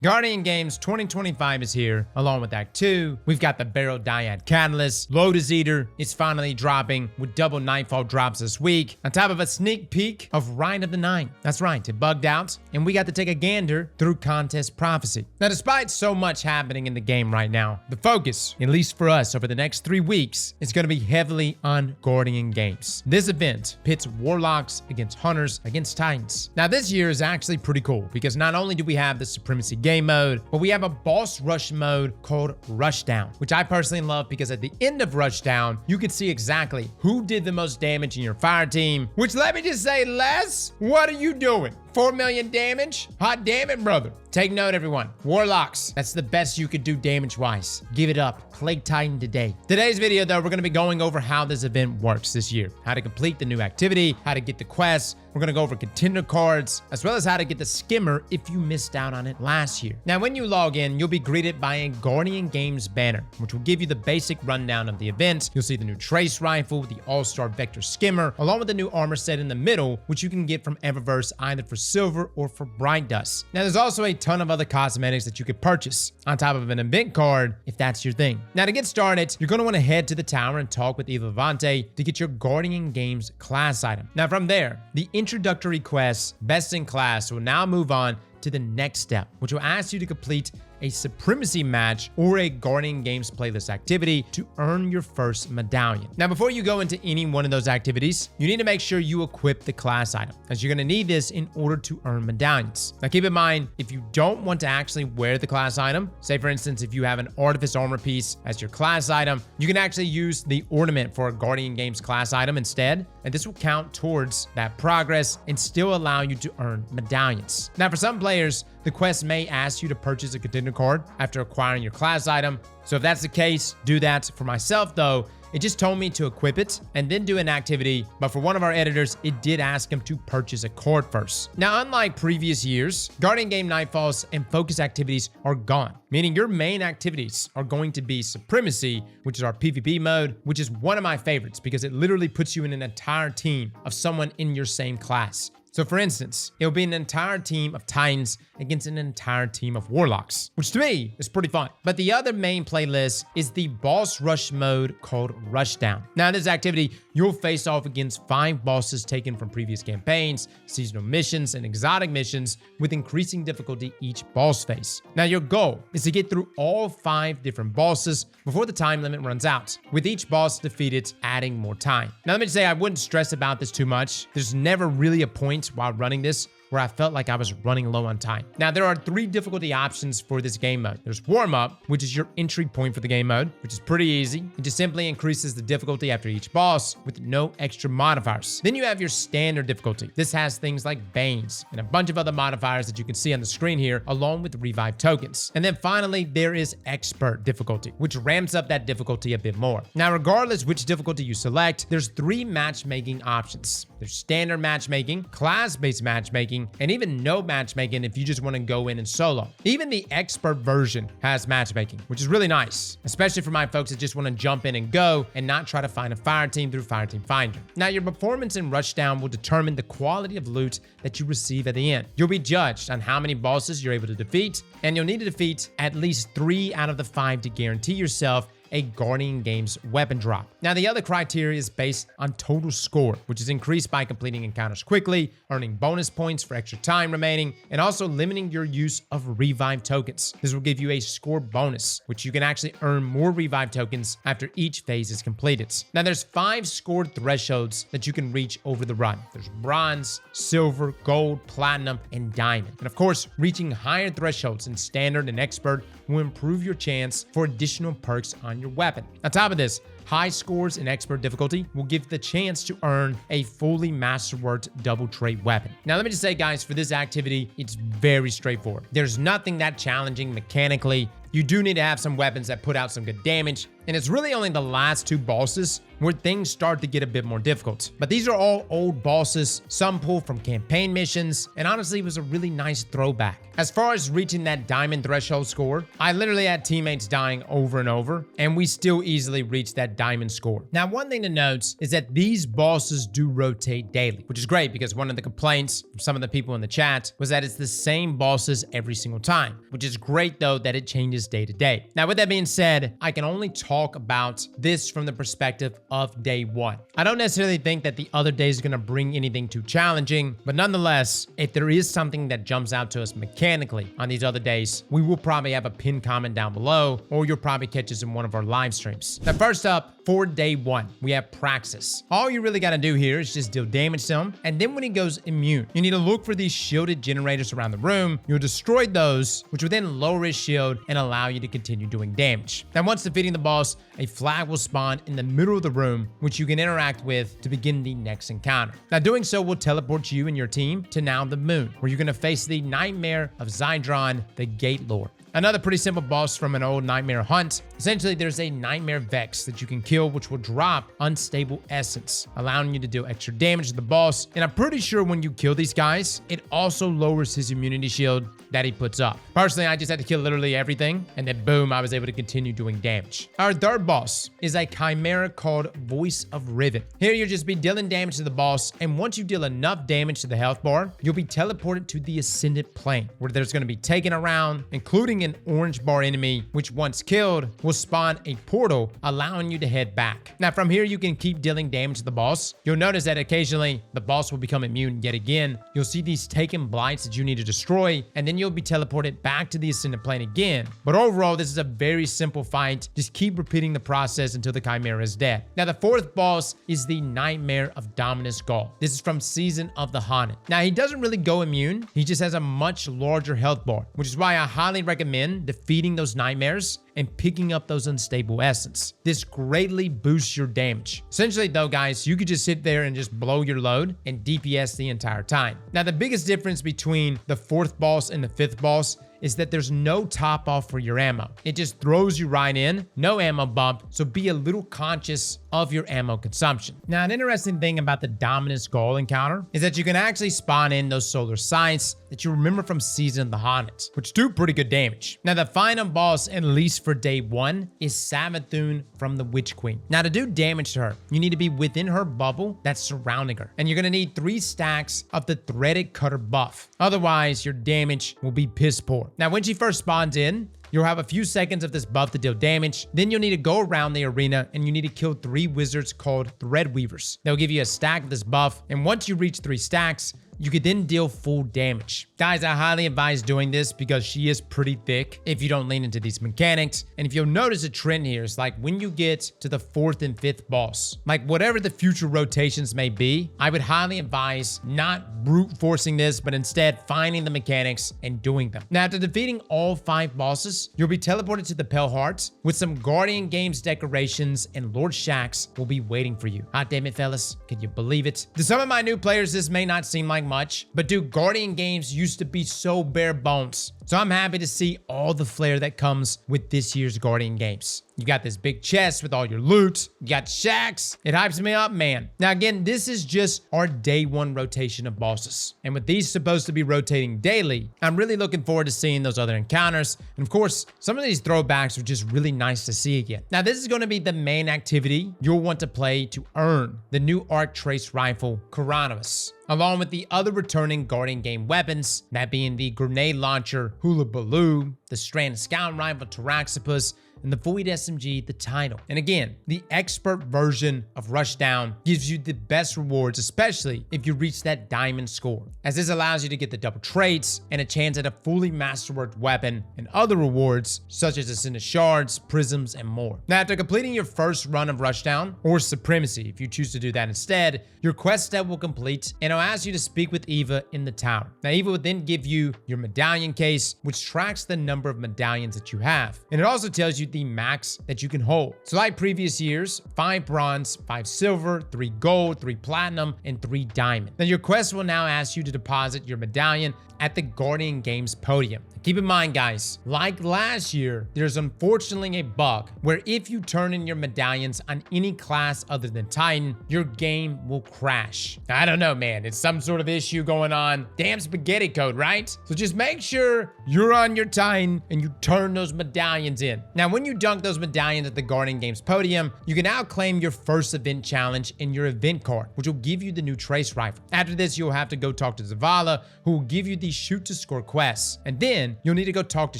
Guardian Games 2025 is here, along with Act 2. We've got the Barrel Dyad Catalyst. Lotus Eater is finally dropping with double Nightfall drops this week, on top of a sneak peek of Ride of the Nine. That's right, it bugged out, and we got to take a gander through Contest Prophecy. Now, despite so much happening in the game right now, the focus, at least for us over the next 3 weeks, is going to be heavily on Guardian Games. This event pits Warlocks against Hunters against Titans. Now, this year is actually pretty cool, because not only do we have the Supremacy game mode, but we have a boss rush mode called Rushdown, which I personally love because at the end of Rushdown, you can see exactly who did the most damage in your fire team, which let me just say, Les, what are you doing? 4 million damage? Hot damn it, brother. Take note, everyone. Warlocks, that's the best you could do damage-wise. Give it up. Plague Titan today. Today's video, though, we're going to be going over how this event works this year. How to complete the new activity, how to get the quests. We're going to go over Contender Cards, as well as how to get the Skimmer if you missed out on it last year. Now, when you log in, you'll be greeted by a Guardian Games banner, which will give you the basic rundown of the event. You'll see the new Trace Rifle, the All-Star Vector Skimmer, along with the new armor set in the middle, which you can get from Eververse either for silver or for bright dust. Now, there's also a ton of other cosmetics that you could purchase on top of an event card if that's your thing. Now, to get started, you're going to want to head to the tower and talk with Eva Vante to get your Guardian Games class item. Now, from there, the introductory quest, Best in Class, will now move on to the next step, which will ask you to complete a Supremacy match or a Guardian Games playlist activity to earn your first medallion. Now, before you go into any one of those activities, you need to make sure you equip the class item, as you're going to need this in order to earn medallions. Now, keep in mind, if you don't want to actually wear the class item, say for instance, if you have an Artifice armor piece as your class item, you can actually use the ornament for a Guardian Games class item instead, and this will count towards that progress and still allow you to earn medallions. Now, for some players, the quest may ask you to purchase a Contender Card after acquiring your class item. So if that's the case, do that. For myself, though, it just told me to equip it and then do an activity, but for one of our editors, it did ask him to purchase a card first. Now, unlike previous years, Guardian Game Nightfalls and focus activities are gone, meaning your main activities are going to be Supremacy, which is our PvP mode, which is one of my favorites because it literally puts you in an entire team of someone in your same class. So for instance, it'll be an entire team of Titans against an entire team of Warlocks, which to me is pretty fun. But the other main playlist is the boss rush mode called Rushdown. Now in this activity, you'll face off against 5 bosses taken from previous campaigns, seasonal missions, and exotic missions with increasing difficulty each boss face. Now your goal is to get through all 5 different bosses before the time limit runs out, with each boss defeated adding more time. Now let me just say, I wouldn't stress about this too much. There's never really a point while running this where I felt like I was running low on time. Now, there are 3 difficulty options for this game mode. There's Warm Up, which is your entry point for the game mode, which is pretty easy. It just simply increases the difficulty after each boss with no extra modifiers. Then you have your Standard difficulty. This has things like Banes and a bunch of other modifiers that you can see on the screen here, along with Revive tokens. And then finally, there is Expert difficulty, which ramps up that difficulty a bit more. Now, regardless which difficulty you select, there's 3 matchmaking options. There's Standard matchmaking, class-based matchmaking, and even no matchmaking if you just want to go in and solo. Even the Expert version has matchmaking, which is really nice, especially for my folks that just want to jump in and go and not try to find a fire team through Fire Team Finder. Now, your performance in Rushdown will determine the quality of loot that you receive at the end. You'll be judged on how many bosses you're able to defeat, and you'll need to defeat at least 3 out of the 5 to guarantee yourself a Guardian Games weapon drop. Now, the other criteria is based on total score, which is increased by completing encounters quickly, earning bonus points for extra time remaining, and also limiting your use of Revive tokens. This will give you a score bonus, which you can actually earn more Revive tokens after each phase is completed. Now, there's 5 scored thresholds that you can reach over the run. There's Bronze, Silver, Gold, Platinum, and Diamond. And of course, reaching higher thresholds in Standard and Expert will improve your chance for additional perks on your weapon. On top of this, high scores in Expert difficulty will give the chance to earn a fully masterworked double trait weapon. Now, let me just say, guys, for this activity, it's very straightforward. There's nothing that challenging mechanically. You do need to have some weapons that put out some good damage, and it's really only the last 2 bosses where things start to get a bit more difficult. But these are all old bosses, some pulled from campaign missions, and honestly, it was a really nice throwback. As far as reaching that diamond threshold score, I literally had teammates dying over and over, and we still easily reached that diamond score. Now, one thing to note is that these bosses do rotate daily, which is great because one of the complaints from some of the people in the chat was that it's the same bosses every single time, which is great though that it changes day to day. Now, with that being said, I can only talk about this from the perspective of day 1. I don't necessarily think that the other days are going to bring anything too challenging, but nonetheless, if there is something that jumps out to us mechanically on these other days, we will probably have a pinned comment down below, or you'll probably catch us in one of our live streams. Now, first up, for day 1, we have Praxis. All you really got to do here is just deal damage to him, and then when he goes immune, you need to look for these shielded generators around the room. You'll destroy those, which will then lower his shield and allow you to continue doing damage. Now, once defeating the boss, a flag will spawn in the middle of the room, which you can interact with to begin the next encounter. Now, doing so will teleport you and your team to now the moon, where you're going to face the Nightmare of Zydron, the Gate Lord. Another pretty simple boss from an old Nightmare hunt. Essentially, there's a Nightmare Vex that you can kill, which will drop Unstable Essence, allowing you to deal extra damage to the boss. And I'm pretty sure when you kill these guys, it also lowers his immunity shield that he puts up. Personally, I just had to kill literally everything, and then boom, I was able to continue doing damage. Our third boss is a chimera called Voice of Riven. Here, you'll just be dealing damage to the boss, and once you deal enough damage to the health bar, you'll be teleported to the Ascendant Plane, where there's going to be taken around, including an orange bar enemy, which once killed, will spawn a portal, allowing you to head back. Now, from here, you can keep dealing damage to the boss. You'll notice that occasionally, the boss will become immune yet again. You'll see these taken blights that you need to destroy, and then you'll be teleported back to the Ascendant Plane again. But overall, this is a very simple fight. Just keep repeating the process until the Chimera is dead. Now, the fourth boss is the Nightmare of Dominus Gaul. This is from Season of the Haunted. Now, he doesn't really go immune. He just has a much larger health bar, which is why I highly recommend defeating those nightmares and picking up those unstable essence. This greatly boosts your damage. Essentially though, guys, you could just sit there and just blow your load and DPS the entire time. Now, the biggest difference between the fourth boss and the fifth boss is that there's no top off for your ammo. It just throws you right in, no ammo bump, so be a little conscious of your ammo consumption. Now, an interesting thing about the Dominus Gaul encounter is that you can actually spawn in those solar sights that you remember from Season of the Haunted, which do pretty good damage. Now, the final boss, at least for day 1, is Savathun from the Witch Queen. Now, to do damage to her, you need to be within her bubble that's surrounding her, and you're gonna need 3 stacks of the Threaded Cutter buff. Otherwise, your damage will be piss poor. Now, when she first spawns in, you'll have a few seconds of this buff to deal damage. Then you'll need to go around the arena and you need to kill 3 wizards called Threadweavers. They'll give you a stack of this buff, and once you reach 3 stacks, you could then deal full damage. Guys, I highly advise doing this because she is pretty thick if you don't lean into these mechanics. And if you'll notice a trend here, is like when you get to the 4th and 5th boss, like whatever the future rotations may be, I would highly advise not brute forcing this, but instead finding the mechanics and doing them. Now, after defeating all 5 bosses, you'll be teleported to the Pale Hearts with some Guardian Games decorations, and Lord Shaxx will be waiting for you. Hot damn it, fellas. Can you believe it? To some of my new players, this may not seem like much, but dude, Guardian Games used to be so bare bones. So I'm happy to see all the flair that comes with this year's Guardian Games. You got this big chest with all your loot. You got Shaxx. It hypes me up, man. Now, again, this is just our day 1 rotation of bosses. And with these supposed to be rotating daily, I'm really looking forward to seeing those other encounters. And of course, some of these throwbacks are just really nice to see again. Now, this is going to be the main activity you'll want to play to earn the new Arc Trace Rifle, Coronavirus, along with the other returning Guardian Game weapons, that being the Grenade Launcher, Hula Baloo, the Strand Scout Rifle, Taraxipus, and the Void SMG, the Title. And again, the expert version of Rushdown gives you the best rewards, especially if you reach that diamond score, as this allows you to get the double traits and a chance at a fully masterworked weapon and other rewards such as Ascendant Shards, Prisms, and more. Now, after completing your first run of Rushdown, or Supremacy if you choose to do that instead, your quest step will complete and it'll ask you to speak with Eva in the tower. Now, Eva will then give you your medallion case, which tracks the number of medallions that you have. And it also tells you the max that you can hold. So like previous years, 5 bronze, 5 silver, 3 gold, 3 platinum, and 3 diamond. Then your quest will now ask you to deposit your medallion at the Guardian Games podium. Keep in mind, guys, like last year, there's unfortunately a bug where if you turn in your medallions on any class other than Titan, your game will crash. I don't know, man. It's some sort of issue going on. Damn spaghetti code, right? So just make sure you're on your Titan and you turn those medallions in. Now, when you dunk those medallions at the Guardian Games podium, you can now claim your first event challenge in your event card, which will give you the new trace rifle. After this, you'll have to go talk to Zavala, who will give you the shoot to score quests. And then you'll need to go talk to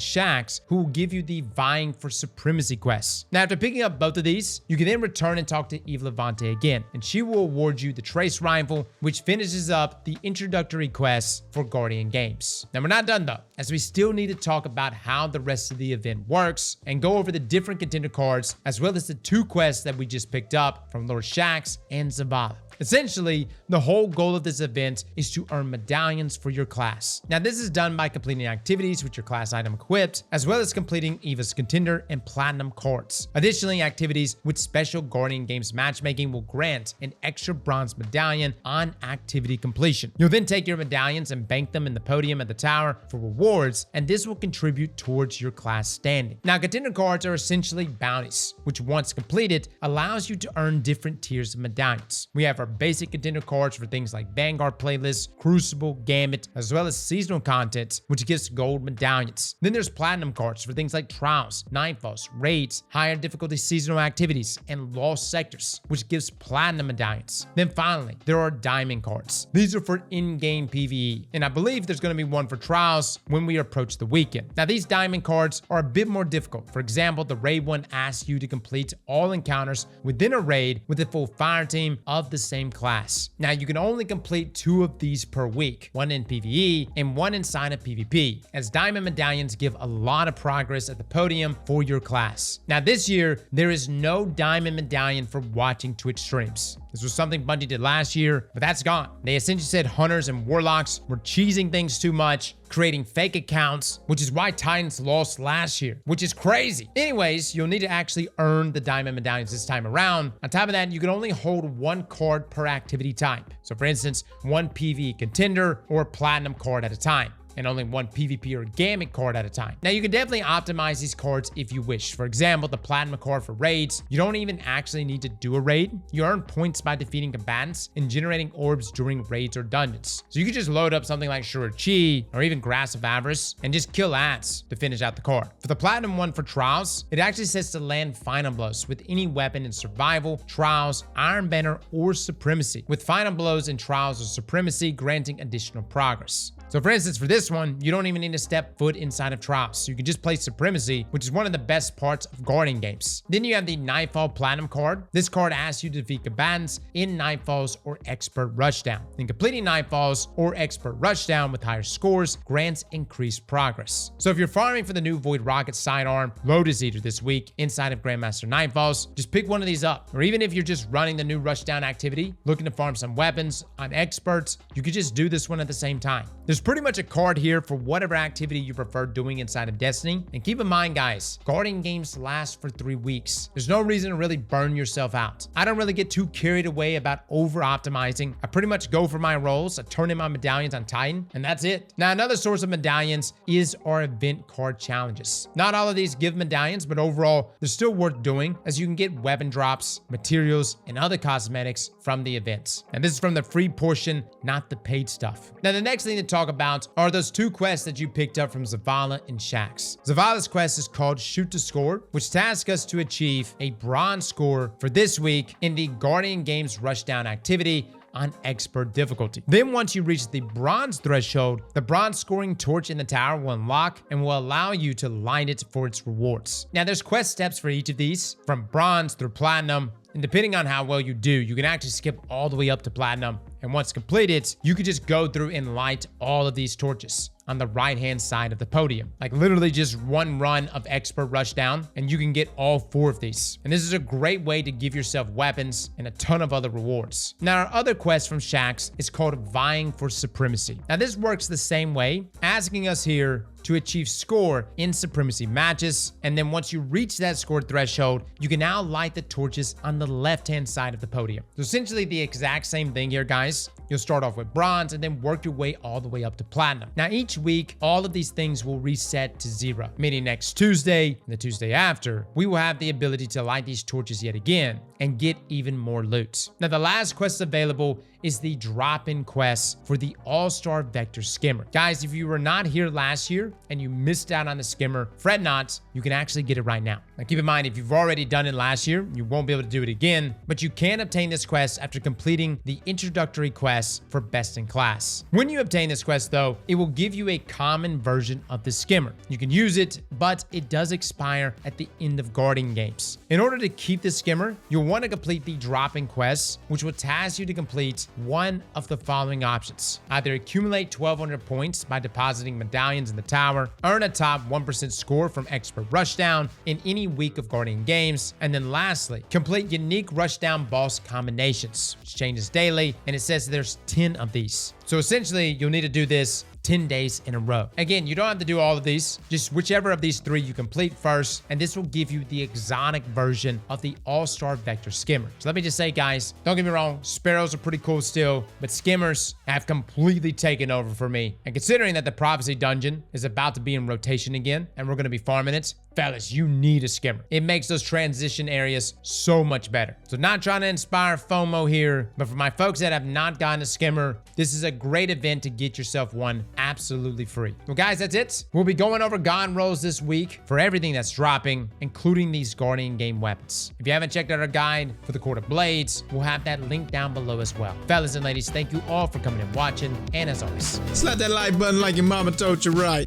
Shax, who will give you the Vying for Supremacy quests. Now, after picking up both of these, you can then return and talk to Eve Levante again, and she will award you the trace rifle, which finishes up the introductory quests for Guardian Games. Now, we're not done though, as we still need to talk about how the rest of the event works and go over the different contender cards, as well as the 2 quests that we just picked up from Lord Shax and Zavala. Essentially, the whole goal of this event is to earn medallions for your class. Now, this is done by completing activities with your class item equipped, as well as completing Eva's Contender and Platinum cards. Additionally, activities with special Guardian Games matchmaking will grant an extra bronze medallion on activity completion. You'll then take your medallions and bank them in the podium at the tower for rewards, and this will contribute towards your class standing. Now, contender cards are essentially bounties, which once completed, allows you to earn different tiers of medallions. We have our basic contender cards for things like Vanguard playlists, Crucible, Gambit, as well as seasonal content, which gives gold medallions. Then there's platinum cards for things like trials, nightfalls, raids, higher difficulty seasonal activities, and lost sectors, which gives platinum medallions. Then finally, there are diamond cards. These are for in-game PvE, and I believe there's going to be one for trials when we approach the weekend. Now, these diamond cards are a bit more difficult. For example, the raid one asks you to complete all encounters within a raid with a full fire team of the same class. Now, you can only complete 2 of these per week, one in PvE and one inside of PvP, as diamond medallions give a lot of progress at the podium for your class. Now, this year, there is no diamond medallion for watching Twitch streams. This was something Bungie did last year, but that's gone. They essentially said hunters and warlocks were cheesing things too much, creating fake accounts, which is why Titans lost last year, which is crazy. Anyways, you'll need to actually earn the diamond medallions this time around. On top of that, you can only hold 1 card per activity type. So for instance, 1 PvE contender or platinum card at a time, and only 1 PvP or Gambit card at a time. Now, you can definitely optimize these cards if you wish. For example, the Platinum card for raids, you don't even actually need to do a raid. You earn points by defeating combatants and generating orbs during raids or dungeons. So you could just load up something like Shurichi or even Grass of Avarice and just kill ads to finish out the card. For the Platinum one for trials, it actually says to land final blows with any weapon in survival, trials, Iron Banner, or Supremacy, with final blows in trials or Supremacy granting additional progress. So for instance, for this one, you don't even need to step foot inside of trials. So you can just play Supremacy, which is one of the best parts of Guardian Games. Then you have the Nightfall Platinum card. This card asks you to defeat combatants in Nightfalls or Expert Rushdown. And completing Nightfalls or Expert Rushdown with higher scores grants increased progress. So if you're farming for the new Void Rocket sidearm, Lotus Eater this week inside of Grandmaster Nightfalls, just pick one of these up. Or even if you're just running the new Rushdown activity, looking to farm some weapons on experts, you could just do this one at the same time. There's pretty much a card here for whatever activity you prefer doing inside of Destiny. And keep in mind, guys, Guardian Games last for 3 weeks. There's no reason to really burn yourself out. I don't really get too carried away about over-optimizing. I pretty much go for my roles. I turn in my medallions on Titan, and that's it. Now, another source of medallions is our event card challenges. Not all of these give medallions, but overall, they're still worth doing, as you can get weapon drops, materials, and other cosmetics from the events. And this is from the free portion, not the paid stuff. Now, the next thing to talk about are those 2 quests that you picked up from Zavala and Shax. Zavala's quest is called Shoot to Score, which tasks us to achieve a bronze score for this week in the Guardian Games Rushdown activity on expert difficulty. Then once you reach the bronze threshold, the bronze scoring torch in the tower will unlock and will allow you to light it for its rewards. Now, there's quest steps for each of these, from bronze through platinum, and depending on how well you do, you can actually skip all the way up to platinum. And once completed, you could just go through and light all of these torches on the right-hand side of the podium. Like literally just one run of Expert Rushdown, and you can get all 4 of these. And this is a great way to give yourself weapons and a ton of other rewards. Now, our other quest from Shax is called Vying for Supremacy. Now, this works the same way, asking us here to achieve score in Supremacy matches, and then once you reach that score threshold, you can now light the torches on the left-hand side of the podium. So essentially the exact same thing here, guys. guys, you'll start off with bronze and then work your way all the way up to platinum. Now, each week, all of these things will reset to 0, meaning next Tuesday and the Tuesday after, we will have the ability to light these torches yet again and get even more loot. Now, the last quest available is the drop-in quest for the All-Star Vector Skimmer. Guys, if you were not here last year and you missed out on the Skimmer, fret not, you can actually get it right now. Now, keep in mind, if you've already done it last year, you won't be able to do it again, but you can obtain this quest after completing the introductory quest for Best in Class. When you obtain this quest, though, it will give you a common version of the Skimmer. You can use it, but it does expire at the end of Guardian games. In order to keep the Skimmer, you'll want to complete the drop-in quest, which will task you to complete one of the following options. Either accumulate 1,200 points by depositing medallions in the tower, earn a top 1% score from Expert Rushdown in any week of Guardian games, and then lastly, complete unique Rushdown boss combinations, which changes daily, and it says there's 10 of these. So essentially, you'll need to do this 10 days in a row. Again, you don't have to do all of these, just whichever of these 3 you complete first, and this will give you the exotic version of the All-Star Vector Skimmer. So let me just say, guys, don't get me wrong, Sparrows are pretty cool still, but Skimmers have completely taken over for me. And considering that the Prophecy Dungeon is about to be in rotation again, and we're going to be farming it, fellas, you need a Skimmer. It makes those transition areas so much better. So not trying to inspire FOMO here, but for my folks that have not gotten a Skimmer, this is a great event to get yourself one absolutely free. Well, guys, that's it. We'll be going over God rolls this week for everything that's dropping, including these Guardian game weapons. If you haven't checked out our guide for the Court of Blades, we'll have that link down below as well. Fellas and ladies, thank you all for coming and watching, and as always, slap that like button like your mama told you right.